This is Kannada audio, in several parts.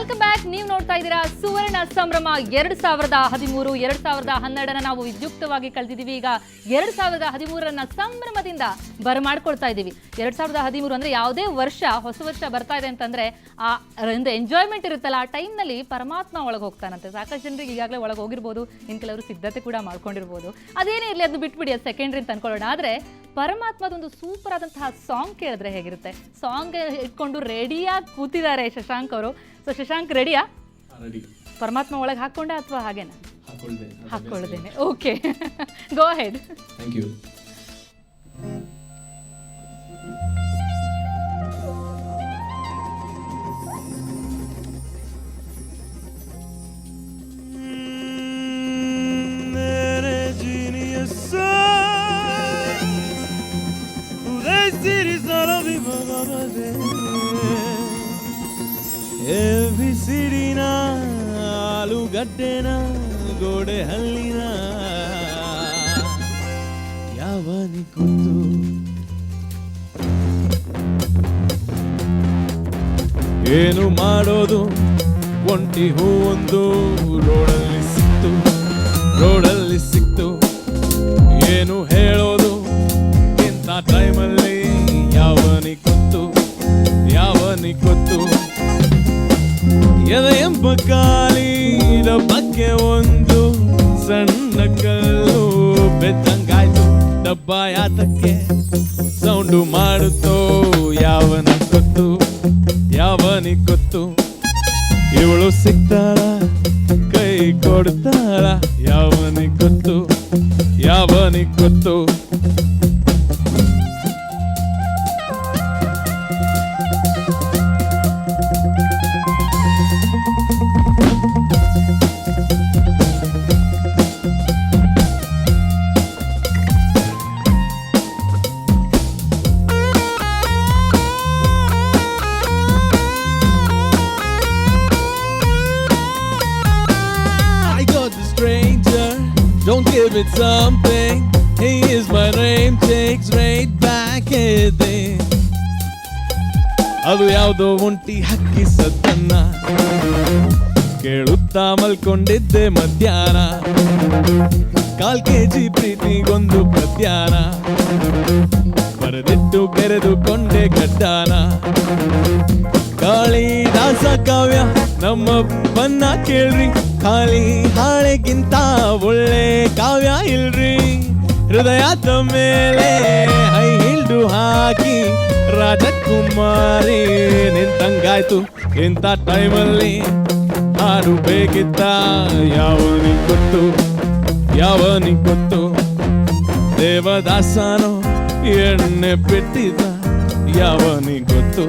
Welcome back. ನೀವು ನೋಡ್ತಾ ಇದ್ದೀರಾ ಸುವರ್ಣ ಸಂಭ್ರಮ 2013 2012 ನಾವು ವಿದ್ಯುಕ್ತವಾಗಿ ಕಳೆದಿದ್ದೀವಿ. ಈಗ 2013 ಸಂಭ್ರಮದಿಂದ ಬರಮಾಡ್ಕೊಳ್ತಾ ಇದ್ದೀವಿ. 2013 ಅಂದ್ರೆ ಯಾವುದೇ ವರ್ಷ ಹೊಸ ವರ್ಷ ಬರ್ತಾ ಇದೆ ಅಂತಂದ್ರೆ ಆ ಒಂದು ಎಂಜಾಯ್ಮೆಂಟ್ ಇರುತ್ತಲ್ಲ, ಆ ಟೈಮ್ನಲ್ಲಿ ಪರಮಾತ್ಮ ಒಳಗೆ ಹೋಗ್ತಾನಂತೆ. ಸಾಕಷ್ಟು ಜನರಿಗೆ ಈಗಾಗಲೇ ಒಳಗೆ ಹೋಗಿರ್ಬೋದು, ಇನ್ನು ಕೆಲವರು ಸಿದ್ಧತೆ ಕೂಡ ಮಾಡ್ಕೊಂಡಿರ್ಬೋದು. ಅದೇನೇ ಇರಲಿ, ಅದು ಬಿಟ್ಬಿಡಿ, ಅದು ಸೆಕೆಂಡ್ರಿ ಅಂತ ಅನ್ಕೊಳ್ಳೋಣ. ಆದರೆ ಪರಮಾತ್ಮದೊಂದು ಸೂಪರ್ ಆದಂತಹ ಸಾಂಗ್ ಕೇಳಿದ್ರೆ ಹೇಗಿರುತ್ತೆ? ಸಾಂಗ್ ಇಟ್ಕೊಂಡು ರೆಡಿಯಾಗಿ ಕೂತಿದ್ದಾರೆ ಶಶಾಂಕ್ ಅವರು. ಸೊ ಶಶಾಂಕ್ ರೆಡಿಯಾ? ಪರಮಾತ್ಮ ಒಳಗೆ ಹಾಕೊಂಡೆ ಅಥವಾ ಹಾಗೇನಾ? ಹಾಕೊಳ್ಳ್ದೇನೆ. Okay, go ahead. Thank you. ಸಿಡಿನ ಆಲೂಗಡ್ಡೆನ ಗೋಡೆ ಹಲ್ಲಿನ ಯಾವನಿ ಕೂತು ಏನು ಮಾಡೋದು? ಒಂಟಿ ಹೂವೊಂದು ರೋಡಲ್ಲಿ ಸಿಕ್ತು. ಏನು ಹೇಳೋದು ಇಂಥ ಟೈಮಲ್ಲಿ? ಯಾವನಿ ಗೊತ್ತು ಎದೆ ಎಂಬ ಕಾಲಿನ ಬಗ್ಗೆ ಒಂದು ಸಣ್ಣ ಕಲ್ಲು ಬೆತ್ತಂಗಾಯ್ತು. ಡಬ್ಬ ಯಾತಕ್ಕೆ ಸೌಂಡು ಮಾಡುತ್ತೋ? ಯಾವನಿ ಗೊತ್ತು ಇವಳು ಸಿಗ್ತಾಳ, ಕೈ ಕೊಡ್ತಾಳ? ಯಾವನಿ ಗೊತ್ತು Don't give it something. He is my name, takes right back at it. ಅದು ಯಾವುದೋ ಒಂಟಿ ಹಕ್ಕಿ ಸದ್ದನ್ನ ಕೇಳುತ್ತಾ ಮಲ್ಕೊಂಡಿದ್ದೆ ಮಧ್ಯಾಹ್ನ. 1/4 kg ಪ್ರೀತಿಗೊಂದು ಪದ್ಯಾನ ಬರೆದಿಟ್ಟು ಕೆರೆದುಕೊಂಡೆ ಗಡ್ಡಾನ. ಕಾಳಿದಾಸ ಕಾವ್ಯ ನಮ್ಮಪ್ಪನ್ನ ಕೇಳ್ರಿ, ಖಾಲಿ ಹಾಳೆಗಿಂತ ಒಳ್ಳೆ ಕಾವ್ಯ ಇಲ್ರಿ. ಹೃದಯದ ಮೇಲೆ ಹೈ ಹಿಲ್ಡು ಹಾಕಿ ರಾಜಕುಮಾರಿ ನಿಂತಂಗಾಯ್ತು. ಇಂಥ ಟೈಮಲ್ಲಿ ಹಾಡು ಬೇಕಿತ್ತ? ಯಾವನಿ ಗೊತ್ತು ದೇವದಾಸನೋ ಎಣ್ಣೆ ಬಿಟ್ಟಿದ್ದ? ಯಾವನಿ ಗೊತ್ತು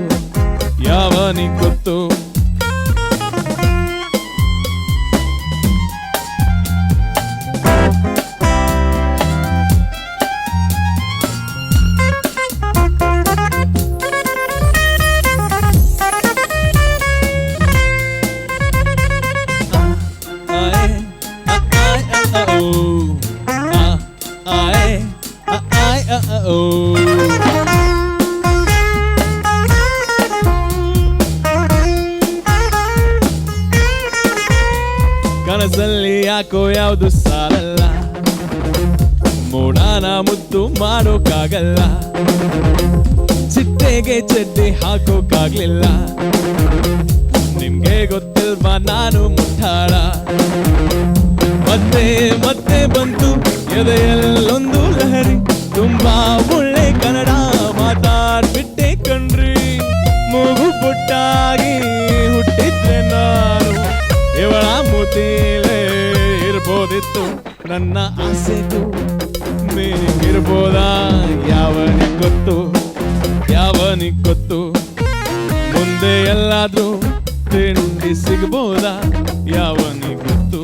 ಕನಸಲ್ಲಿ ಯಾಕೋ ಯಾವುದು ಸಾಲಲ್ಲ, ಮೋಡಾನ ಮುದ್ದು ಮಾಡೋಕ್ಕಾಗಲ್ಲ, ಚಿಟ್ಟೆಗೆ ಚಡ್ಡಿ ಹಾಕೋಕ್ಕಾಗ್ಲಿಲ್ಲ. ನಿಮ್ಗೆ ಗೊತ್ತಿಲ್ವಾ ನಾನು ಮುಟ್ಟಾಳ? ಮತ್ತೆ ಬಂತು ಎದೆಯಲ್ಲೊಂದು ಲಹರಿ. ತುಂಬಾ ಒಳ್ಳೆ ಕನ್ನಡ ಮಾತಾಡ್ಬಿಟ್ಟೆ ಕಣ್ರಿ. ಮೂಗು ಪುಟ್ಟಾಗಿ ಹುಟ್ಟಿದ್ರೆ ನಾನು ಇವಳ ಮೂತಿಲೇ ಇರ್ಬೋದಿತ್ತು. ನನ್ನ ಆಸೆಗೂ ಮೇಗಿರ್ಬೋದಾ? ಯಾವನಿ ಗೊತ್ತು ಮುಂದೆ ಎಲ್ಲಾದ್ರೂ ತಿಂಡಿ ಸಿಗ್ಬೋದಾ? ಯಾವನಿ ಗೊತ್ತು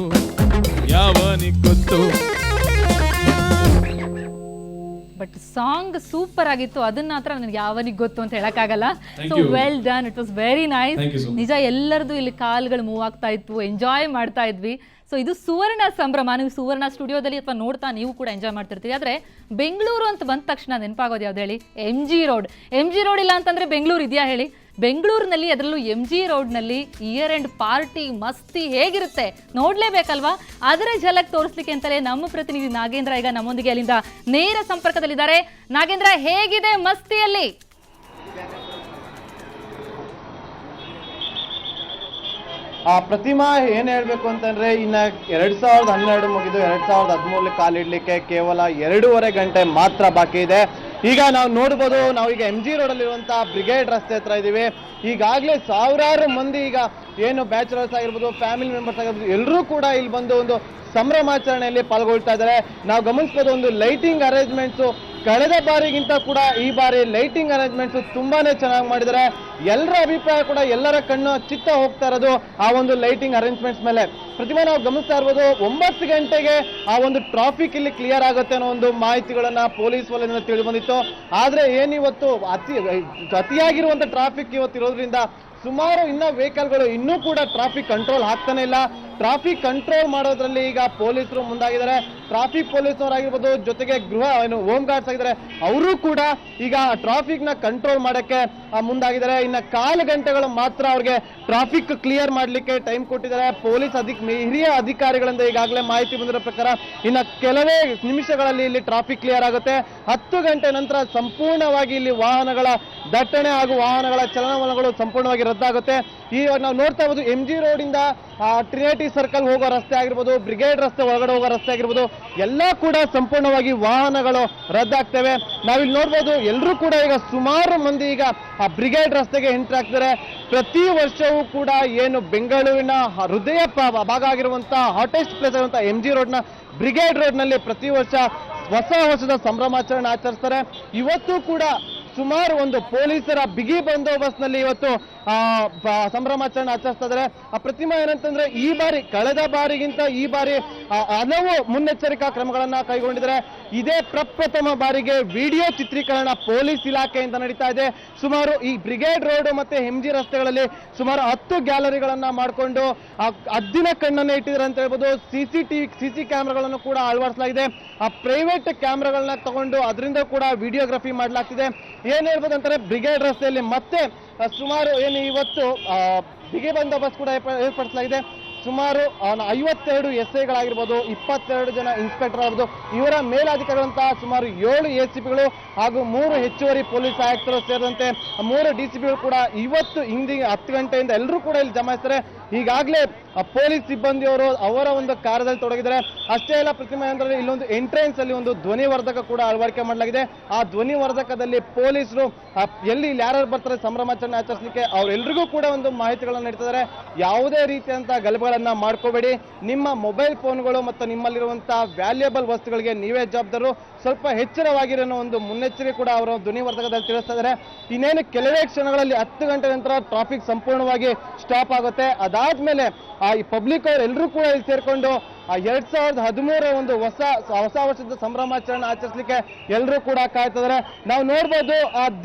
ಬಟ್ ಸಾಂಗ್ ಸೂಪರ್ ಆಗಿತ್ತು. ಅದನ್ನ ಮಾತ್ರ ನನಗೆ ಯಾವನಿಗೆ ಗೊತ್ತು ಅಂತ ಹೇಳಕ್ಕಾಗಲ್ಲ. So well done, it was very nice. ನಿಜ, ಎಲ್ಲರದು ಇಲ್ಲಿ ಕಾಲ್ಗಳು ಮೂವ್ ಆಗ್ತಾ ಇತ್ತು, ಎಂಜಾಯ್ ಮಾಡ್ತಾ ಇದ್ವಿ. ಸೊ ಇದು ಸುವರ್ಣ ಸಂಭ್ರಮ. ನೀವು ಸುವರ್ಣ ಸ್ಟುಡಿಯೋದಲ್ಲಿ ಅಥವಾ ನೋಡ್ತಾ ನೀವು ಕೂಡ ಎಂಜಾಯ್ ಮಾಡ್ತಿರ್ತೀವಿ. ಆದರೆ ಬೆಂಗಳೂರು ಅಂತ ಬಂದ ತಕ್ಷಣ ನೆನಪಾಗೋದು ಯಾವ್ದು ಹೇಳಿ? MG ರೋಡ್ ಇಲ್ಲ ಅಂತಂದರೆ ಬೆಂಗಳೂರು ಇದೆಯಾ ಹೇಳಿ? ಬೆಂಗಳೂರಿನಲ್ಲಿ ಅದರಲ್ಲೂ MG ರೋಡ್ನಲ್ಲಿ ಇಯರ್ ಎಂಡ್ ಪಾರ್ಟಿ ಮಸ್ತಿ ಹೇಗಿರುತ್ತೆ ನೋಡ್ಲೇಬೇಕಲ್ವಾ? ಅದರ ಝಲಕ್ ತೋರಿಸ್ಲಿಕ್ಕೆ ಅಂತಲೇ ನಮ್ಮ ಪ್ರತಿನಿಧಿ ನಾಗೇಂದ್ರ ಈಗ ನಮ್ಮೊಂದಿಗೆ ಅಲ್ಲಿಂದ ನೇರ ಸಂಪರ್ಕದಲ್ಲಿದ್ದಾರೆ. ನಾಗೇಂದ್ರ, ಹೇಗಿದೆ ಮಸ್ತಿಯಲ್ಲಿ? ಪ್ರತಿಮಾ, ಏನ್ ಹೇಳ್ಬೇಕು ಅಂತಂದ್ರೆ ಇನ್ನ 2012 ಮುಗಿದು 2013 ಕಾಲಿಡ್ಲಿಕ್ಕೆ ಕೇವಲ 2.5 ಗಂಟೆ ಮಾತ್ರ ಬಾಕಿ ಇದೆ. ಈಗ ನಾವು ನೋಡ್ಬೋದು, ನಾವೀಗ MG ರೋಡ್ ಅಲ್ಲಿರುವಂತಹ ಬ್ರಿಗೇಡ್ ರಸ್ತೆ ಹತ್ರ ಇದೀವಿ. ಈಗಾಗಲೇ ಸಾವಿರಾರು ಮಂದಿ, ಈಗ ಏನು ಬ್ಯಾಚುಲರ್ಸ್ ಆಗಿರ್ಬೋದು, ಫ್ಯಾಮಿಲಿ ಮೆಂಬರ್ಸ್ ಆಗಿರ್ಬೋದು, ಎಲ್ಲರೂ ಕೂಡ ಇಲ್ಲಿ ಬಂದು ಒಂದು ಸಂಭ್ರಮಾಚರಣೆಯಲ್ಲಿ ಪಾಲ್ಗೊಳ್ತಾ ಇದ್ದಾರೆ. ನಾವು ಗಮನಿಸ್ಬೋದು, ಒಂದು ಲೈಟಿಂಗ್ ಅರೇಂಜ್ಮೆಂಟ್ಸು ಕಳೆದ ಬಾರಿಗಿಂತ ಕೂಡ ಈ ಬಾರಿ ಲೈಟಿಂಗ್ ಅರೇಂಜ್ಮೆಂಟ್ಸ್ ತುಂಬಾನೇ ಚೆನ್ನಾಗಿ ಮಾಡಿದ್ದಾರೆ. ಎಲ್ಲರ ಅಭಿಪ್ರಾಯ ಕೂಡ, ಎಲ್ಲರ ಕಣ್ಣು ಚಿತ್ತ ಹೋಗ್ತಾ ಇರೋದು ಆ ಒಂದು ಲೈಟಿಂಗ್ ಅರೇಂಜ್ಮೆಂಟ್ಸ್ ಮೇಲೆ. ಪ್ರತಿಮಾ, ನಾವು ಗಮನಿಸ್ತಾ ಇರ್ಬೋದು, 9 ಗಂಟೆಗೆ ಆ ಒಂದು ಟ್ರಾಫಿಕ್ ಇಲ್ಲಿ ಕ್ಲಿಯರ್ ಆಗುತ್ತೆ ಅನ್ನೋ ಒಂದು ಮಾಹಿತಿಗಳನ್ನ ಪೊಲೀಸ್ ವಲಯದಿಂದ ತಿಳಿದು ಬಂದಿತ್ತು. ಆದ್ರೆ ಏನಿವತ್ತು ಅತಿಯಾಗಿರುವಂತ ಟ್ರಾಫಿಕ್ ಇವತ್ತು ಇರೋದ್ರಿಂದ ಸುಮಾರು ವೆಹಿಕಲ್ಗಳು ಇನ್ನೂ ಕೂಡ ಟ್ರಾಫಿಕ್ ಕಂಟ್ರೋಲ್ ಆಗ್ತಾನೆ ಇಲ್ಲ. ಟ್ರಾಫಿಕ್ ಕಂಟ್ರೋಲ್ ಮಾಡೋದ್ರಲ್ಲಿ ಈಗ ಪೊಲೀಸರು ಮುಂದಾಗಿದ್ದಾರೆ. ಟ್ರಾಫಿಕ್ ಪೊಲೀಸ್ನವರಾಗಿರ್ಬೋದು, ಜೊತೆಗೆ ಹೋಮ್ ಗಾರ್ಡ್ಸ್ ಆಗಿದ್ದಾರೆ, ಅವರು ಕೂಡ ಈಗ ಟ್ರಾಫಿಕ್ ನ ಕಂಟ್ರೋಲ್ ಮಾಡಕ್ಕೆ ಮುಂದಾಗಿದ್ದಾರೆ. ಇನ್ನ 1/4 ಗಂಟೆಗಳು ಮಾತ್ರ ಅವ್ರಿಗೆ ಟ್ರಾಫಿಕ್ ಕ್ಲಿಯರ್ ಮಾಡ್ಲಿಕ್ಕೆ ಟೈಮ್ ಕೊಟ್ಟಿದ್ದಾರೆ. ಪೊಲೀಸ್ ಹಿರಿಯ ಅಧಿಕಾರಿಗಳಿಂದ ಈಗಾಗಲೇ ಮಾಹಿತಿ ಬಂದಿರೋ ಪ್ರಕಾರ ಇನ್ನ ಕೆಲವೇ ನಿಮಿಷಗಳಲ್ಲಿ ಇಲ್ಲಿ ಟ್ರಾಫಿಕ್ ಕ್ಲಿಯರ್ ಆಗುತ್ತೆ. 10 ಗಂಟೆ ನಂತರ ಸಂಪೂರ್ಣವಾಗಿ ಇಲ್ಲಿ ವಾಹನಗಳ ದಟ್ಟಣೆ ಹಾಗೂ ವಾಹನಗಳ ಚಲನವಲನಗಳು ಸಂಪೂರ್ಣವಾಗಿ ರದ್ದಾಗುತ್ತೆ. ಇವಾಗ ನಾವು ನೋಡ್ತಾ ಇರ್ಬೋದು, MG ರೋಡ್ ಇಂದ ಟ್ರಿನಿಟಿ ಸರ್ಕಲ್ ಹೋಗೋ ರಸ್ತೆ ಆಗಿರ್ಬೋದು, ಬ್ರಿಗೇಡ್ ರಸ್ತೆ ಒಳಗಡೆ ಹೋಗೋ ರಸ್ತೆ ಆಗಿರ್ಬೋದು, ಎಲ್ಲ ಕೂಡ ಸಂಪೂರ್ಣವಾಗಿ ವಾಹನಗಳು ರದ್ದಾಗ್ತವೆ. ನಾವಿಲ್ಲಿ ನೋಡ್ಬೋದು, ಎಲ್ಲರೂ ಕೂಡ ಈಗ ಸುಮಾರು ಮಂದಿ ಈಗ ಆ ಬ್ರಿಗೇಡ್ ರಸ್ತೆಗೆ ಎಂಟ್ರಿ ಆಗ್ತಾರೆ. ಪ್ರತಿ ವರ್ಷವೂ ಕೂಡ ಏನು ಬೆಂಗಳೂರಿನ ಹೃದಯ ಭಾಗ ಆಗಿರುವಂತಹ ಹಾಟೆಸ್ಟ್ ಪ್ಲೇಸ್ ಆಗಿರುವಂತಹ MG ರೋಡ್ನ ಬ್ರಿಗೇಡ್ ರೋಡ್ನಲ್ಲಿ ಪ್ರತಿ ವರ್ಷ ಹೊಸ ವರ್ಷದ ಸಂಭ್ರಮಾಚರಣೆ ಆಚರಿಸ್ತಾರೆ. ಇವತ್ತು ಕೂಡ ಸುಮಾರು ಒಂದು ಪೊಲೀಸರ ಬಿಗಿ ಬಂದೋಬಸ್ತ್ನಲ್ಲಿ ಇವತ್ತು ಸಂಭ್ರಮಾಚರಣೆ ಆಚರಿಸ್ತಾ ಇದ್ದಾರೆ. ಆ ಪ್ರತಿಮಾ, ಏನಂತಂದ್ರೆ ಈ ಬಾರಿ ಕಳೆದ ಬಾರಿಗಿಂತ ಈ ಬಾರಿ ಹಲವು ಮುನ್ನೆಚ್ಚರಿಕಾ ಕ್ರಮಗಳನ್ನ ಕೈಗೊಂಡಿದ್ದಾರೆ. ಇದೇ ಪ್ರಪ್ರಥಮ ಬಾರಿಗೆ ವಿಡಿಯೋ ಚಿತ್ರೀಕರಣ ಪೊಲೀಸ್ ಇಲಾಖೆಯಿಂದ ನಡೀತಾ ಇದೆ. ಸುಮಾರು ಈ ಬ್ರಿಗೇಡ್ ರೋಡ್ ಮತ್ತೆ MG ರಸ್ತೆಗಳಲ್ಲಿ ಸುಮಾರು 10 ಗ್ಯಾಲರಿಗಳನ್ನ ಮಾಡಿಕೊಂಡು ಹದ್ದಿನ ಕಣ್ಣನ್ನ ಇಟ್ಟಿದ್ದಾರೆ ಅಂತ ಹೇಳ್ಬೋದು. ಸಿಸಿ ಕ್ಯಾಮ್ರಾಗಳನ್ನು ಕೂಡ ಅಳವಡಿಸಲಾಗಿದೆ. ಆ ಪ್ರೈವೇಟ್ ಕ್ಯಾಮ್ರಾಗಳನ್ನ ತಗೊಂಡು ಅದರಿಂದ ಕೂಡ ವಿಡಿಯೋಗ್ರಫಿ ಮಾಡಲಾಗ್ತಿದೆ. ಏನ್ ಹೇಳ್ಬೋದು ಅಂತಾರೆ, ಬ್ರಿಗೇಡ್ ರಸ್ತೆಯಲ್ಲಿ ಮತ್ತೆ ಸುಮಾರು ಏನು ಇವತ್ತು ಬಿಗಿ ಬಂದೋಬಸ್ತ್ ಕೂಡ ಏರ್ಪಡಿಸಲಾಗಿದೆ. ಸುಮಾರು 52 SIಗಳಾಗಿರ್ಬೋದು, 22 ಜನ ಇನ್ಸ್ಪೆಕ್ಟರ್ ಆಗಿರ್ಬೋದು, ಇವರ ಮೇಲಾಧಿಕಾರಿಗಳಂತಹ ಸುಮಾರು 7 ACPಗಳು ಹಾಗೂ 3 ಹೆಚ್ಚುವರಿ ಪೊಲೀಸ್ ಆಯುಕ್ತರು ಸೇರಿದಂತೆ 3 DCPಗಳು ಕೂಡ ಇವತ್ತು 10 ಗಂಟೆಯಿಂದ ಎಲ್ಲರೂ ಕೂಡ ಇಲ್ಲಿ ಜಮಾಯಿಸ್ತಾರೆ. ಈಗಾಗಲೇ ಪೊಲೀಸ್ ಸಿಬ್ಬಂದಿಯವರು ಅವರ ಒಂದು ಕಾರ್ಯದಲ್ಲಿ ತೊಡಗಿದ್ದಾರೆ. ಅಷ್ಟೇ ಅಲ್ಲ ಪ್ರತಿಮಾ, ಅಂದ್ರೆ ಇಲ್ಲೊಂದು ಎಂಟ್ರೆನ್ಸ್ ಅಲ್ಲಿ ಒಂದು ಧ್ವನಿವರ್ಧಕ ಕೂಡ ಅಳವಡಿಕೆ ಮಾಡಲಾಗಿದೆ. ಆ ಧ್ವನಿವರ್ಧಕದಲ್ಲಿ ಪೊಲೀಸರು ಇಲ್ಲಿ ಯಾರು ಬರ್ತಾರೆ ಸಂಭ್ರಮಾಚರಣೆ ಆಚರಿಸಲಿಕ್ಕೆ ಅವರೆಲ್ಲರಿಗೂ ಕೂಡ ಒಂದು ಮಾಹಿತಿಗಳನ್ನು ನೀಡ್ತಿದ್ದಾರೆ. ಯಾವುದೇ ರೀತಿಯಂತಹ ಗಲಭೆಗಳನ್ನ ಮಾಡ್ಕೋಬೇಡಿ, ನಿಮ್ಮ ಮೊಬೈಲ್ ಫೋನ್ಗಳು ಮತ್ತು ನಿಮ್ಮಲ್ಲಿರುವಂತಹ ವ್ಯಾಲ್ಯೂಯಬಲ್ ವಸ್ತುಗಳಿಗೆ ನೀವೇ ಜವಾಬ್ದಾರರು, ಸ್ವಲ್ಪ ಎಚ್ಚರವಾಗಿರೋ ಒಂದು ಮುನ್ನೆಚ್ಚರಿಕೆ ಕೂಡ ಅವರು ಧ್ವನಿವರ್ಧಕದಲ್ಲಿ ತಿಳಿಸ್ತಾ ಇದ್ದಾರೆ. ಇನ್ನೇನು ಕೆಲವೇ ಕ್ಷಣಗಳಲ್ಲಿ 10 ಗಂಟೆ ನಂತರ ಟ್ರಾಫಿಕ್ ಸಂಪೂರ್ಣವಾಗಿ ಸ್ಟಾಪ್ ಆಗುತ್ತೆ. ಅದಾದ್ಮೇಲೆ ಈ ಪಬ್ಲಿಕ್ ಅವರು ಎಲ್ಲರೂ ಕೂಡ ಇಲ್ಲಿ ಸೇರ್ಕೊಂಡು 2013 ಒಂದು ಹೊಸ ವರ್ಷದ ಸಂಭ್ರಮಾಚರಣೆ ಆಚರಿಸಲಿಕ್ಕೆ ಎಲ್ಲರೂ ಕೂಡ ಕಾಯ್ತಿದ್ದಾರೆ. ನಾವು ನೋಡ್ಬೋದು,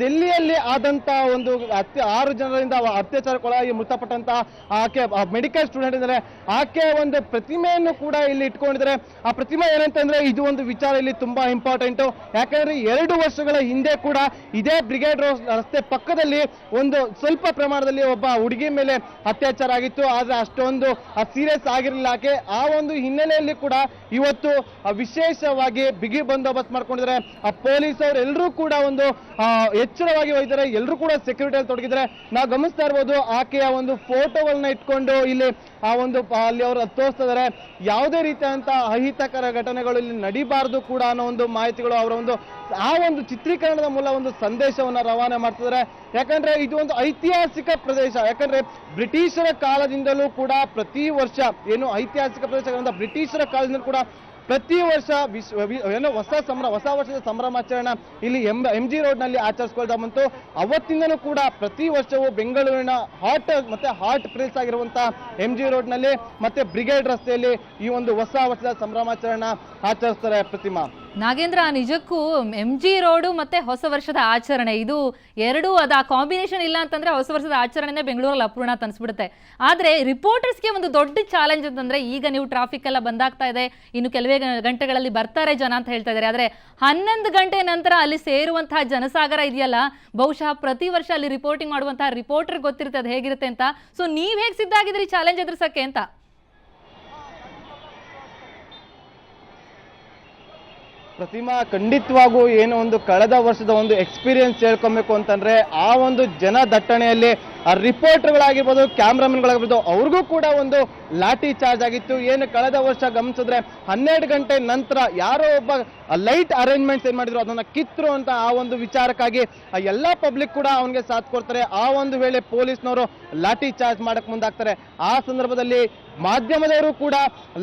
ದಿಲ್ಲಿಯಲ್ಲಿ ಆದಂತ ಒಂದು 6 ಜನರಿಂದ ಅತ್ಯಾಚಾರಕ್ಕೊಳಗಾಗಿ ಮೃತಪಟ್ಟಂತಹ ಆಕೆ ಮೆಡಿಕಲ್ ಸ್ಟೂಡೆಂಟ್ ಇದ್ದಾರೆ. ಆಕೆ ಒಂದು ಪ್ರತಿಮೆಯನ್ನು ಕೂಡ ಇಲ್ಲಿ ಇಟ್ಕೊಂಡಿದ್ದಾರೆ. ಆ ಪ್ರತಿಮೆ ಏನಂತಂದ್ರೆ, ಇದು ಒಂದು ವಿಚಾರ ಇಲ್ಲಿ ತುಂಬಾ ಇಂಪಾರ್ಟೆಂಟ್. ಯಾಕಂದ್ರೆ 2 ವರ್ಷಗಳ ಹಿಂದೆ ಕೂಡ ಇದೇ ಬ್ರಿಗೇಡ್ ರಸ್ತೆ ಪಕ್ಕದಲ್ಲಿ ಒಂದು ಸ್ವಲ್ಪ ಪ್ರಮಾಣದಲ್ಲಿ ಒಬ್ಬ ಹುಡುಗಿ ಮೇಲೆ ಅತ್ಯಾಚಾರ ಆಗಿತ್ತು. ಆದ್ರೆ ಅಷ್ಟೊಂದು ಸೀರಿಯಸ್ ಆಗಿರಲಿಲ್ಲ ಆಕೆ. ಆ ಒಂದು ಹಿನ್ನೆಲೆಯಲ್ಲಿ ಕೂಡ ಇವತ್ತು ವಿಶೇಷವಾಗಿ ಬಿಗಿ ಬಂದೋಬಸ್ತ್ ಮಾಡ್ಕೊಂಡಿದ್ದಾರೆ. ಆ ಪೊಲೀಸ್ ಅವರು ಎಲ್ಲರೂ ಕೂಡ ಒಂದು ಎಚ್ಚರವಾಗಿ ಹೋಗಿದ್ದಾರೆ. ಎಲ್ಲರೂ ಕೂಡ ಸೆಕ್ಯೂರಿಟಿಯಲ್ಲಿ ತೊಡಗಿದ್ದಾರೆ. ನಾವು ಗಮನಿಸ್ತಾ ಇರ್ಬೋದು, ಆಕೆಯ ಒಂದು ಫೋಟೋಗಳನ್ನ ಇಟ್ಕೊಂಡು ಇಲ್ಲಿ ಅಲ್ಲಿ ಅವರು ತೋರಿಸ್ತಾ ಇದ್ದಾರೆ. ಯಾವುದೇ ರೀತಿಯಾದಂತಹ ಅಹಿತಕರ ಘಟನೆಗಳು ಇಲ್ಲಿ ನಡೀಬಾರದು ಕೂಡ ಅನ್ನೋ ಒಂದು ಮಾಹಿತಿಗಳು ಅವರ ಒಂದು ಚಿತ್ರೀಕರಣದ ಮೂಲಕ ಒಂದು ಸಂದೇಶವನ್ನ ರವಾನೆ ಮಾಡ್ತಿದ್ದಾರೆ. ಯಾಕಂದ್ರೆ ಇದು ಒಂದು ಐತಿಹಾಸಿಕ ಪ್ರದೇಶ. ಯಾಕಂದ್ರೆ ಬ್ರಿಟಿಷರ ಕಾಲದಿಂದಲೂ ಕೂಡ ಪ್ರತಿ ವರ್ಷ ಏನು ಐತಿಹಾಸಿಕ ಪ್ರದೇಶಗಳಿಂದ ಬ್ರಿಟಿಷರ ಕಾಲದಿಂದಲೂ ಕೂಡ ಪ್ರತಿ ವರ್ಷ ಹೊಸ ವರ್ಷದ ಸಂಭ್ರಮಾಚರಣೆ ಇಲ್ಲಿ MG ರೋಡ್ನಲ್ಲಿ ಆಚರಿಸ್ಕೊಳ್ತಾ ಬಂತು. ಅವತ್ತಿಂದಲೂ ಕೂಡ ಪ್ರತಿ ವರ್ಷವೂ ಬೆಂಗಳೂರಿನ ಹಾಟ್ ಪ್ಲೇಸ್ ಆಗಿರುವಂತಹ MG ರೋಡ್ನಲ್ಲಿ ಮತ್ತೆ ಬ್ರಿಗೇಡ್ ರಸ್ತೆಯಲ್ಲಿ ಈ ಒಂದು ಹೊಸ ವರ್ಷದ ಸಂಭ್ರಮಾಚರಣೆ ಆಚರಿಸ್ತಾರೆ. ಪ್ರತಿಮಾ. ನಾಗೇಂದ್ರ, ನಿಜಕ್ಕೂ MG ರೋಡು ಮತ್ತೆ ಹೊಸ ವರ್ಷದ ಆಚರಣೆ ಇದು ಎರಡೂ ಅದು ಆ ಕಾಂಬಿನೇಷನ್ ಇಲ್ಲ ಅಂತಂದ್ರೆ ಹೊಸ ವರ್ಷದ ಆಚರಣೆನೇ ಬೆಂಗಳೂರಲ್ಲಿ ಅಪೂರ್ಣ ಅಂತ ಅನ್ಸ್ಬಿಡುತ್ತೆ. ಆದರೆ ರಿಪೋರ್ಟರ್ಸ್ಗೆ ಒಂದು ದೊಡ್ಡ ಚಾಲೆಂಜ್ ಅಂತಂದ್ರೆ, ಈಗ ನೀವು ಟ್ರಾಫಿಕ್ ಎಲ್ಲ ಬಂದಾಗ್ತಾ ಇದೆ, ಇನ್ನು ಕೆಲವೇ ಗಂಟೆಗಳಲ್ಲಿ ಬರ್ತಾರೆ ಜನ ಅಂತ ಹೇಳ್ತಾ ಇದ್ದಾರೆ. ಆದರೆ 11 ಗಂಟೆ ನಂತರ ಅಲ್ಲಿ ಸೇರುವಂತಹ ಜನಸಾಗರ ಇದೆಯಲ್ಲ, ಬಹುಶಃ ಪ್ರತಿ ವರ್ಷ ಅಲ್ಲಿ ರಿಪೋರ್ಟಿಂಗ್ ಮಾಡುವಂತಹ ರಿಪೋರ್ಟರ್ ಗೊತ್ತಿರುತ್ತೆ ಅದು ಹೇಗಿರುತ್ತೆ ಅಂತ. ಸೊ ನೀವು ಹೇಗೆ ಸಿದ್ಧ ಆಗಿದ್ರಿ ಚಾಲೆಂಜ್ ಎದುರಿಸಕ್ಕೆ ಅಂತ? ಪ್ರತಿಮಾ, ಖಂಡಿತವಾಗೂ ಏನು ಒಂದು ಕಳೆದ ವರ್ಷದ ಒಂದು ಎಕ್ಸ್ಪೀರಿಯನ್ಸ್ ಹೇಳ್ಕೊಬೇಕು ಅಂತಂದ್ರೆ, ಆ ಒಂದು ಜನ ದಟ್ಟಣೆಯಲ್ಲಿ ಆ ರಿಪೋರ್ಟರ್ಗಳಾಗಿರ್ಬೋದು, ಕ್ಯಾಮ್ರಾಮನ್ಗಳಾಗಿರ್ಬೋದು, ಅವ್ರಿಗೂ ಕೂಡ ಒಂದು ಲಾಠಿ ಚಾರ್ಜ್ ಆಗಿತ್ತು. ಏನು ಕಳೆದ ವರ್ಷ ಗಮನಿಸಿದ್ರೆ 12 ಗಂಟೆ ನಂತರ ಯಾರೋ ಒಬ್ಬ ಲೈಟ್ ಅರೇಂಜ್ಮೆಂಟ್ಸ್ ಏನ್ ಮಾಡಿದ್ರು ಅದನ್ನ ಕಿತ್ತರು ಅಂತ ಆ ಒಂದು ವಿಚಾರಕ್ಕಾಗಿ ಆ ಎಲ್ಲ ಪಬ್ಲಿಕ್ ಕೂಡ ಅವನಿಗೆ ಸಾಥ್ ಕೊಡ್ತಾರೆ. ಆ ಒಂದು ವೇಳೆ ಪೊಲೀಸ್ನವರು ಲಾಠಿ ಚಾರ್ಜ್ ಮಾಡಕ್ ಮುಂದಾಗ್ತಾರೆ. ಆ ಸಂದರ್ಭದಲ್ಲಿ ಮಾಧ್ಯಮದವರು ಕೂಡ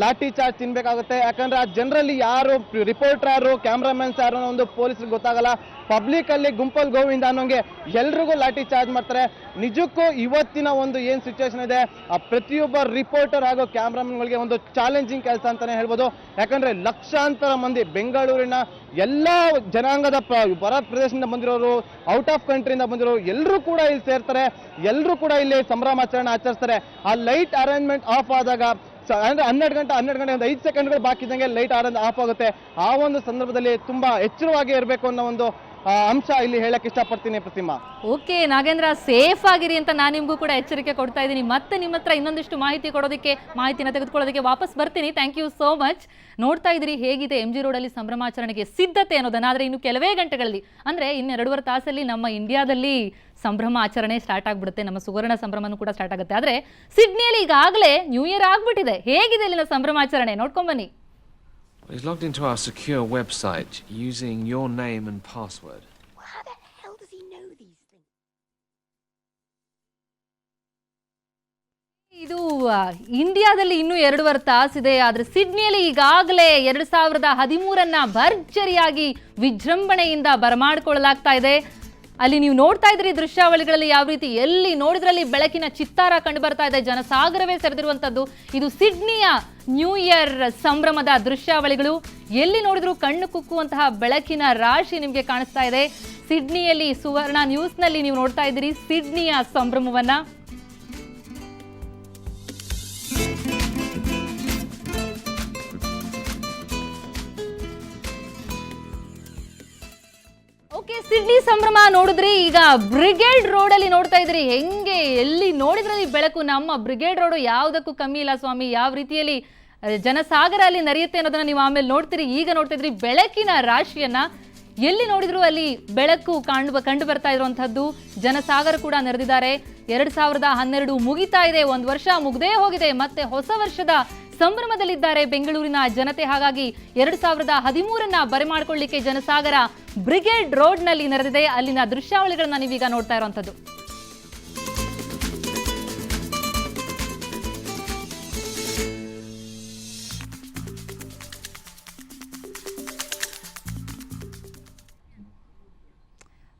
ಲಾಠಿ ಚಾರ್ಜ್ ತಿನ್ಬೇಕಾಗುತ್ತೆ. ಯಾಕಂದ್ರೆ ಆ ಜನರಲ್ಲಿ ಯಾರು ರಿಪೋರ್ಟರ್ ಯಾರು, ಕ್ಯಾಮ್ರಾಮನ್ಸ್ ಯಾರು ಅನ್ನೋ ಒಂದು ಪೊಲೀಸರಿಗೆ ಗೊತ್ತಾಗಲ್ಲ. ಪಬ್ಲಿಕ್ ಅಲ್ಲಿ ಗುಂಪಲ್ ಗೋವಿಂದ ಅನ್ನೋಂಗೆ ಎಲ್ರಿಗೂ ಲಾಠಿ ಚಾರ್ಜ್ ಮಾಡ್ತಾರೆ. ನಿಜಕ್ಕೂ ಇವತ್ತಿನ ಒಂದು ಏನ್ ಸಿಚುವೇಶನ್ ಇದೆ, ಆ ಪ್ರತಿಯೊಬ್ಬ ರಿಪೋರ್ಟರ್ ಹಾಗೂ ಕ್ಯಾಮ್ರಾಮನ್ಗಳಿಗೆ ಒಂದು ಚಾಲೆಂಜಿಂಗ್ ಕೆಲಸ ಅಂತಾನೆ ಹೇಳ್ಬೋದು. ಯಾಕಂದ್ರೆ ಲಕ್ಷಾಂತರ ಮಂದಿ ಬೆಂಗಳೂರಿನ ಎಲ್ಲಾ ಜನಾಂಗದ ಹೊರ ಪ್ರದೇಶದಿಂದ ಬಂದಿರೋರು, ಔಟ್ ಆಫ್ ಕಂಟ್ರಿಯಿಂದ ಬಂದಿರೋರು ಎಲ್ಲರೂ ಕೂಡ ಇಲ್ಲಿ ಸೇರ್ತಾರೆ. ಎಲ್ಲರೂ ಕೂಡ ಇಲ್ಲಿ ಸಂಭ್ರಮಾಚರಣೆ ಆಚರಿಸ್ತಾರೆ. ಆ ಲೈಟ್ ಅರೇಂಜ್ಮೆಂಟ್ ಆಫ್ ಆದಾಗ ಅಂದ್ರೆ 12 ಗಂಟೆ ಒಂದು 5 ಸೆಕೆಂಡ್ಗಳು ಬಾಕಿ ಇದ್ದಂಗೆ ಲೈಟ್ ಆಫ್ ಆಗುತ್ತೆ. ಆ ಒಂದು ಸಂದರ್ಭದಲ್ಲಿ ತುಂಬಾ ಎಚ್ಚರವಾಗಿ ಇರಬೇಕು ಅನ್ನೋ ಒಂದು ಅಂಶ ಇಲ್ಲಿ ಹೇಳಕ್ ಇಷ್ಟಪಡ್ತೀನಿ ಪ್ರತಿಮಾ. ಓಕೆ ನಾಗೇಂದ್ರ, ಸೇಫ್ ಆಗಿರಿ ಅಂತ ನಾನು ನಿಮಗೂ ಕೂಡ ಎಚ್ಚರಿಕೆ ಕೊಡ್ತಾ ಇದ್ದೀನಿ. ಮತ್ತೆ ನಿಮ್ಮ ಹತ್ರ ಇನ್ನೊಂದಿಷ್ಟು ಮಾಹಿತಿನ ತೆಗೆದುಕೊಳ್ಳೋದಕ್ಕೆ ವಾಪಸ್ ಬರ್ತೀನಿ. Thank you so much. ನೋಡ್ತಾ ಇದ್ರಿ ಹೇಗಿದೆ MG ರೋಡಲ್ಲಿ ಸಂಭ್ರಮಾಚರಣೆಗೆ ಸಿದ್ಧತೆ ಅನ್ನೋದನ್ನ. ಆದರೆ ಇನ್ನು ಕೆಲವೇ ಗಂಟೆಗಳಲ್ಲಿ, ಅಂದ್ರೆ ಇನ್ನು 2.5 ತಾಸಲ್ಲಿ ನಮ್ಮ ಇಂಡಿಯಾದಲ್ಲಿ ಸಂಭ್ರಮ ಆಚರಣೆ ಸ್ಟಾರ್ಟ್ ಆಗ್ಬಿಡುತ್ತೆ. ನಮ್ಮ ಸುವರ್ಣ ಸಂಭ್ರಮನೂ ಕೂಡ ಸ್ಟಾರ್ಟ್ ಆಗುತ್ತೆ. ಆದರೆ ಸಿಡ್ನಿಯಲ್ಲಿ ಈಗಾಗಲೇ ನ್ಯೂ ಇಯರ್ ಆಗ್ಬಿಟ್ಟಿದೆ. ಹೇಗಿದೆ ಇಲ್ಲಿನ ಸಂಭ್ರಮಾಚರಣೆ ನೋಡ್ಕೊಂಬನ್ನಿ. He's logged into our secure website using your name and password. How the hell does he know these things? ಇದು ಇಂಡಿಯಾದಲ್ಲಿ ಇನ್ನೂ 2.5 ತಾಸಿದೆ. ಆದರೆ ಸಿಡ್ನಿಯಲ್ಲಿ ಈಗಾಗಲೇ 2013 ಭರ್ಜರಿಯಾಗಿ ವಿಜೃಂಭಣೆಯಿಂದ ಬರಮಾಡಿಕೊಳ್ಳಲಾಗ್ತಾ ಇದೆ. ಅಲ್ಲಿ ನೀವು ನೋಡ್ತಾ ಇದ್ರಿ ದೃಶ್ಯಾವಳಿಗಳಲ್ಲಿ ಯಾವ ರೀತಿ ಎಲ್ಲಿ ನೋಡಿದ್ರಲ್ಲಿ ಬೆಳಕಿನ ಚಿತ್ತಾರ ಕಂಡು ಬರ್ತಾ ಇದೆ. ಜನಸಾಗರವೇ ಸೆರೆದಿರುವಂಥದ್ದು ಇದು ಸಿಡ್ನಿಯ ನ್ಯೂ ಇಯರ್ ಸಂಭ್ರಮದ ದೃಶ್ಯಾವಳಿಗಳು. ಎಲ್ಲಿ ನೋಡಿದ್ರು ಕಣ್ಣು ಕುಕ್ಕುವಂತಹ ಬೆಳಕಿನ ರಾಶಿ ನಿಮಗೆ ಕಾಣಿಸ್ತಾ ಇದೆ. ಸಿಡ್ನಿಯಲ್ಲಿ ಸುವರ್ಣ ನ್ಯೂಸ್ನಲ್ಲಿ ನೀವು ನೋಡ್ತಾ ಇದ್ದೀರಿ ಸಿಡ್ನಿಯ ಸಂಭ್ರಮವನ್ನ. ಓಕೆ, ಸಿಡ್ನಿ ಸಂಭ್ರಮ ನೋಡಿದ್ರಿ. ಈಗ ಬ್ರಿಗೇಡ್ ರೋಡ್ ಅಲ್ಲಿ ನೋಡ್ತಾ ಇದ್ರಿ ಹೆಂಗೆ ಎಲ್ಲಿ ನೋಡಿದ್ರಲ್ಲಿ ಬೆಳಕು. ನಮ್ಮ ಬ್ರಿಗೇಡ್ ರೋಡ್ ಯಾವುದಕ್ಕೂ ಕಮ್ಮಿ ಇಲ್ಲ ಸ್ವಾಮಿ. ಯಾವ ರೀತಿಯಲ್ಲಿ ಜನಸಾಗರ ಅಲ್ಲಿ ನಡೆಯುತ್ತೆ ಅನ್ನೋದನ್ನ ನೀವು ಆಮೇಲೆ ನೋಡ್ತೀರಿ. ಈಗ ನೋಡ್ತಾ ಇದ್ರಿ ಬೆಳಕಿನ ರಾಶಿಯನ್ನ. ಎಲ್ಲಿ ನೋಡಿದ್ರು ಅಲ್ಲಿ ಬೆಳಕು ಕಂಡು ಬರ್ತಾ ಇರುವಂತಹದ್ದು. ಜನಸಾಗರ ಕೂಡ ನೆರೆದಿದ್ದಾರೆ. 2012 ಮುಗಿತಾ ಇದೆ. 1 ವರ್ಷ ಮುಗ್ದೇ ಹೋಗಿದೆ. ಮತ್ತೆ ಹೊಸ ವರ್ಷದ ಸಂಭ್ರಮದಲ್ಲಿದ್ದಾರೆ ಬೆಂಗಳೂರಿನ ಜನತೆ. ಹಾಗಾಗಿ 2013 ಬರಮಾಡಿಕೊಳ್ಳಿಕ್ಕೆ ಜನಸಾಗರ ಬ್ರಿಗೇಡ್ ರೋಡ್ನಲ್ಲಿ ನೆರೆದಿದೆ. ಅಲ್ಲಿನ ದೃಶ್ಯಾವಳಿಗಳನ್ನ ನೀವೀಗ ನೋಡ್ತಾ ಇರುವಂತದ್ದು.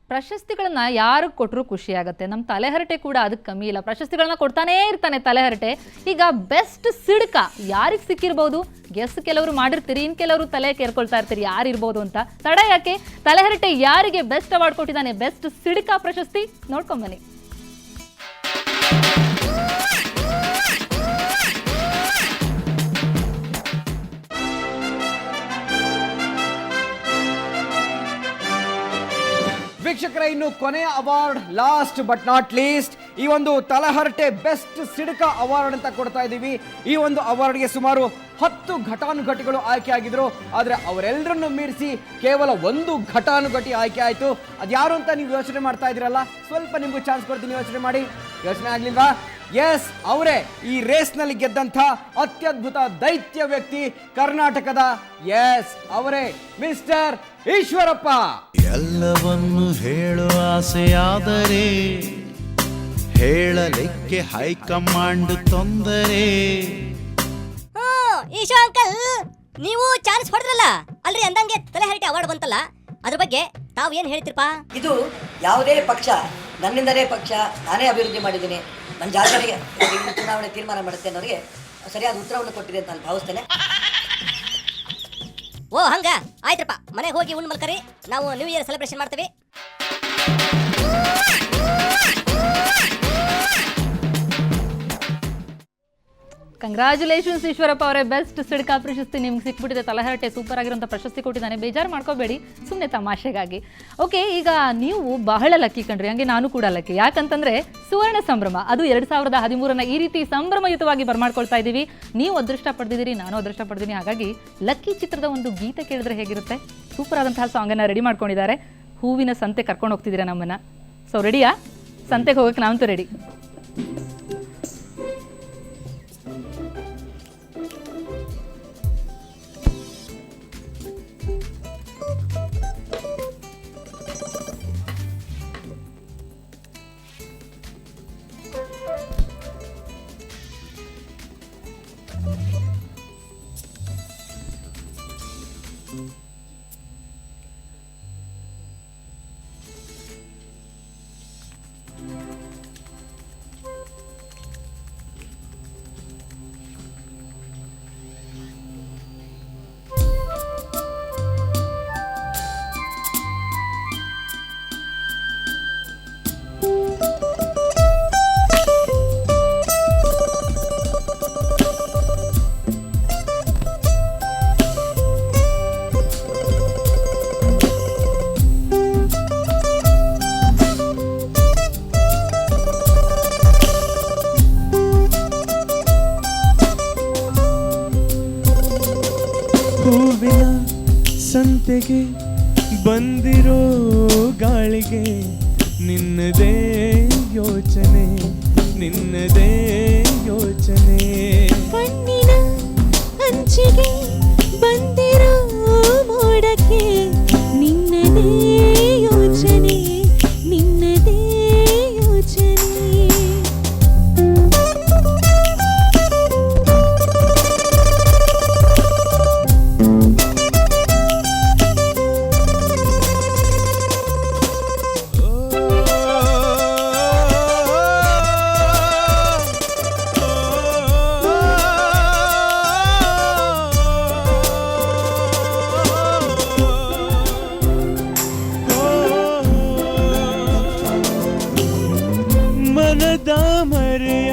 ಪ್ರಶಸ್ತಿಗಳನ್ನ ಯಾರು ಕೊಟ್ಟರು ಖುಷಿ ಆಗುತ್ತೆ. ನಮ್ಮ ತಲೆಹರಟೆ ಕೂಡ ಅದಕ್ಕೆ ಕಮ್ಮಿ ಇಲ್ಲ. ಪ್ರಶಸ್ತಿಗಳನ್ನ ಕೊಡ್ತಾನೇ ಇರ್ತಾನೆ ತಲೆಹರಟೆ. ಈಗ ಬೆಸ್ಟ್ ಸಿಡ್ಕ ಯಾರಿಗೆ ಸಿಕ್ಕಿರ್ಬೋದು ಗೆಸ್ ಕೆಲವರು ಮಾಡಿರ್ತೀರಿ, ಇನ್ನು ಕೆಲವರು ತಲೆ ಕೇರ್ಕೊಳ್ತಾ ಇರ್ತೀರಿ ಯಾರಿರ್ಬೋದು ಅಂತ. ತಡ ಯಾಕೆ, ತಲೆಹರಟೆ ಯಾರಿಗೆ ಬೆಸ್ಟ್ ಅವಾರ್ಡ್ ಕೊಟ್ಟಿದ್ದಾನೆ, ಬೆಸ್ಟ್ ಸಿಡ್ಕ ಪ್ರಶಸ್ತಿ ನೋಡ್ಕೊಂಬನ್ನಿ. ವೀಕ್ಷಕರ, ಇನ್ನು ಕೊನೆಯ award, last but not least, ಈ ಒಂದು ತಲಹರಟೆ ಬೆಸ್ಟ್ ಸಿಡ್ಕ ಅವಾರ್ಡ್ ಅಂತ ಕೊಡ್ತಾ ಇದ್ದೀವಿ. ಈ ಒಂದು ಅವಾರ್ಡ್ಗೆ ಸುಮಾರು 10 ಘಟಾನುಘಟಿಗಳು ಆಯ್ಕೆ ಆಗಿದ್ರು. ಆದರೆ ಅವರೆಲ್ಲರನ್ನು ಮೀರಿಸಿ ಕೇವಲ 1 ಘಟಾನುಘಟಿ ಆಯ್ಕೆ ಆಯಿತು. ಅದ್ಯಾರು ಅಂತ ನೀವು ಯೋಚನೆ ಮಾಡ್ತಾ ಇದ್ದೀರಲ್ಲ, ಸ್ವಲ್ಪ ನಿಮ್ಗೂ ಚಾನ್ಸ್ ಕೊಡ್ತೀನಿ, ಯೋಚನೆ ಮಾಡಿ. ಯೋಚನೆ ಆಗ್ಲಿಲ್ವಾ? ಎಸ್, ಅವರೇ ಈ ರೇಸ್ನಲ್ಲಿ ಗೆದ್ದಂಥ ಅತ್ಯದ್ಭುತ ದೈತ್ಯ ವ್ಯಕ್ತಿ ಕರ್ನಾಟಕದ. ಎಸ್, ಅವರೇ ಮಿಸ್ಟರ್ ಈಶ್ವರಪ್ಪ. ಎಲ್ಲವನ್ನು ಹೇಳುವ ಆಸೆಯಾದರೆ ಹೇಳಲಿಕ್ಕೆ ಹೈಕಮಾಂಡ್ ತೊಂದರೆ. ಈಶಾ ಅಂಕಲ್, ನೀವು ಚಾನ್ಸ್ ಹೊಡೆದ್ರಲ್ಲ ಅಲ್ರಿ, ಅಂದಂಗೆ ತಲೆಹರಟೆ ಅವಾರ್ಡ್ ಬಂತಲ್ಲ, ಅದ್ರ ಬಗ್ಗೆ ತಾವು ಏನ್ ಹೇಳ್ತೀರಪ್ಪ? ಇದು ಯಾವುದೇ ಪಕ್ಷ, ನನ್ನಿಂದಲೇ ಪಕ್ಷ, ನಾನೇ ಅಭಿವೃದ್ಧಿ ಮಾಡಿದ್ದೀನಿ, ನನ್ನ ಜಾಗರಿಗೆ ಚುನಾವಣೆ ತೀರ್ಮಾನ ಮಾಡುತ್ತೆ ಅನ್ನೋರಿಗೆ ಸರಿಯಾದ ಉತ್ತರವನ್ನು ಕೊಟ್ಟಿದೆ ಅಂತ ನಾನು ಭಾವಿಸ್ತೇನೆ. ಓ ಹಂಗ ಆಯ್ತಪ್ಪ, ಮನೆಗೆ ಹೋಗಿ ಉಣ್ಣು ಮಲ್ಕರಿ, ನಾವು ನ್ಯೂ ಇಯರ್ ಸೆಲೆಬ್ರೇಷನ್ ಮಾಡ್ತೀವಿ. ಕಂಗ್ರಾಚುಲೇಷನ್ಸ್ ಈಶ್ವರಪ್ಪ ಅವರೇ, ಬೆಸ್ಟ್ ಸಿಡ್ಕಾ ಪ್ರಶಸ್ತಿ ನಿಮ್ಗೆ ಸಿಕ್ಬಿಟ್ಟಿದೆ. ತಲಹರಟೆ ಸೂಪರ್ ಆಗಿರೋಂಥ ಪ್ರಶಸ್ತಿ ಕೊಟ್ಟಿದ್ದಾನೆ, ಬೇಜಾರು ಮಾಡ್ಕೋಬೇಡಿ, ಸುಮ್ಮನೆ ತಮಾಷೆಗಾಗಿ. ಓಕೆ, ಈಗ ನೀವು ಬಹಳ ಲಕ್ಕಿ ಕಣ್ರಿ, ಹಂಗೆ ನಾನು ಕೂಡ ಲಕ್ಕಿ. ಯಾಕಂತಂದ್ರೆ ಸುವರ್ಣ ಸಂಭ್ರಮ ಅದು 2013 ಈ ರೀತಿ ಸಂಭ್ರಮಯುತವಾಗಿ ಬರ್ಮಾಡ್ಕೊಳ್ತಾ ಇದ್ದೀವಿ. ನೀವು ಅದೃಷ್ಟ ಪಡೆದಿದ್ದೀರಿ, ನಾನು ಅದೃಷ್ಟ ಪಡೆದಿದ್ದೀನಿ. ಹಾಗಾಗಿ ಲಕ್ಕಿ ಚಿತ್ರದ ಒಂದು ಗೀತೆ ಕೇಳಿದ್ರೆ ಹೇಗಿರುತ್ತೆ? ಸೂಪರ್ ಆದಂತಹ ಸಾಂಗನ್ನು ರೆಡಿ ಮಾಡ್ಕೊಂಡಿದ್ದಾರೆ. ಹೂವಿನ ಸಂತೆ ಕರ್ಕೊಂಡು ಹೋಗ್ತಿದ್ದೀರಾ ನಮ್ಮನ್ನ. ಸೊ ರೆಡಿಯಾ? ಸಂತೆಗೆ ಹೋಗಕ್ಕೆ ನಾವಂತೂ ರೆಡಿ. ಹೂವಿನ ಸಂತೆಗೆ ಬಂದಿರೋ ಗಾಳಿಗೆ ನಿನ್ನದೇ ಯೋಚನೆ, ನಿನ್ನದೇ ಯೋಚನೆ. ಕಣ್ಣಿನ ಅಂಚಿಗೆ ಬಂದಿರೋ ಮೋಡಕ್ಕೆ ನಿನ್ನದೇ ಯೋಚನೆ, ನಿನ್ನದೇ ಯೋಚನೆ. ಮನದ ಮರೆಯ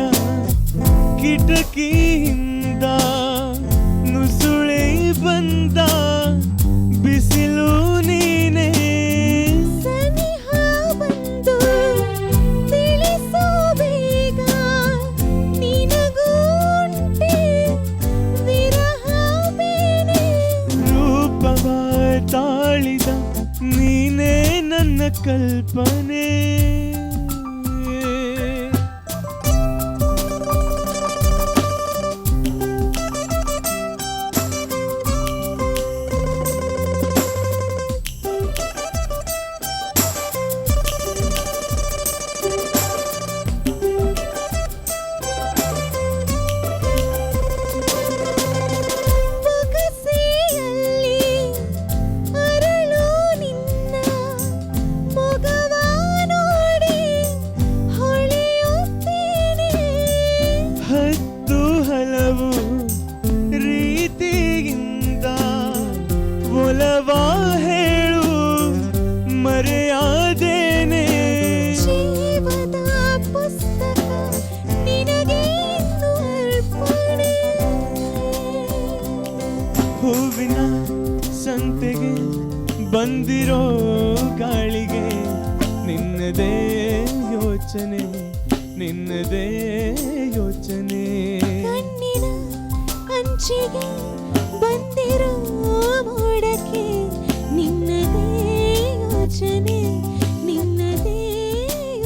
ಕಿಟಕಿಯಿಂದ ನುಸುಳೆ ಬಂದ ಬಿಸಿಲು ನೀನೇ. ಸನಿಹ ಬಂದು ತಿಳಿಸೋ ಬೇಗ ನಿನಗೂಂಟೆ ವಿರಹ ಬೇನೆ. ರೂಪವ ತಾಳಿದ ನೀನೇ ನನ್ನ ಕಲ್ಪನೆ. ಬೊಗಸೆಯಲ್ಲಿ ಅರಳು ನಿನ್ನ ಮೊಗವ ನೋಡಿ ಹೊಳೆಯುತ್ತೇನೆ. ಹತ್ತು ಹಲವು ರೀತಿಯಿಂದ ಒಲವ ಹೇಳು ಮರೆಯಾದೇನೆ. ಜೀವದ ಪುಸ್ತಕ ನಿನಗೆ ಇನ್ನು ಅರ್ಪಣೆ. ಹೂವಿನ ಸಂತೆಗೆ ಬಂದಿರೋ ಗಾಳಿಗೆ ನಿನ್ನದೇ ಯೋಚನೆ, ನಿನ್ನದೇ ಯೋಚನೆ. ಕಣ್ಣಿನ ಅಂಚಿಗೆ ಬಂದಿರೋ ಮೋಡಕ್ಕೆ ನಿನ್ನದೇ ಯೋಚನೆ, ನಿನ್ನದೇ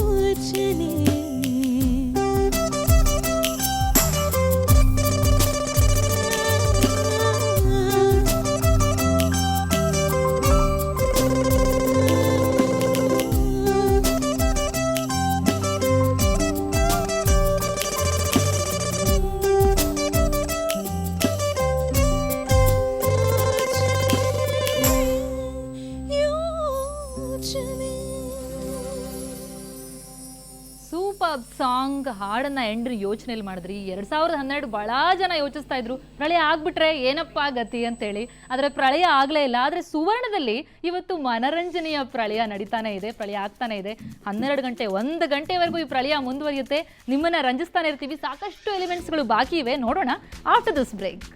ಯೋಚನೆ. ಯೋಚನೆ ಸಾಂಗ್ ಹಾಡನ್ನ ಎಂಡ್ರಿ ಯೋಚನೆಯಲ್ಲಿ ಮಾಡಿದ್ರಿ. 2012 ಬಹಳ ಜನ ಯೋಚಿಸ್ತಾ ಇದ್ರು ಪ್ರಳಯ ಆಗ್ಬಿಟ್ರೆ ಏನಪ್ಪ ಗತಿ ಅಂತೇಳಿ. ಆದರೆ ಪ್ರಳಯ ಆಗಲೇ ಇಲ್ಲ. ಆದರೆ ಸುವರ್ಣದಲ್ಲಿ ಇವತ್ತು ಮನರಂಜನೆಯ ಪ್ರಳಯ ನಡೀತಾನೆ ಇದೆ, ಪ್ರಳಯ ಆಗ್ತಾನೆ ಇದೆ. 12 ಗಂಟೆ 1 ಗಂಟೆವರೆಗೂ ಈ ಪ್ರಳಯ ಮುಂದುವರಿಯುತ್ತೆ. ನಿಮ್ಮನ್ನ ರಂಜಿಸ್ತಾನೆ ಇರ್ತೀವಿ. ಸಾಕಷ್ಟು ಎಲಿಮೆಂಟ್ಸ್ಗಳು ಬಾಕಿ ಇವೆ, ನೋಡೋಣ ಆಫ್ಟರ್ ದಿಸ್ ಬ್ರೇಕ್.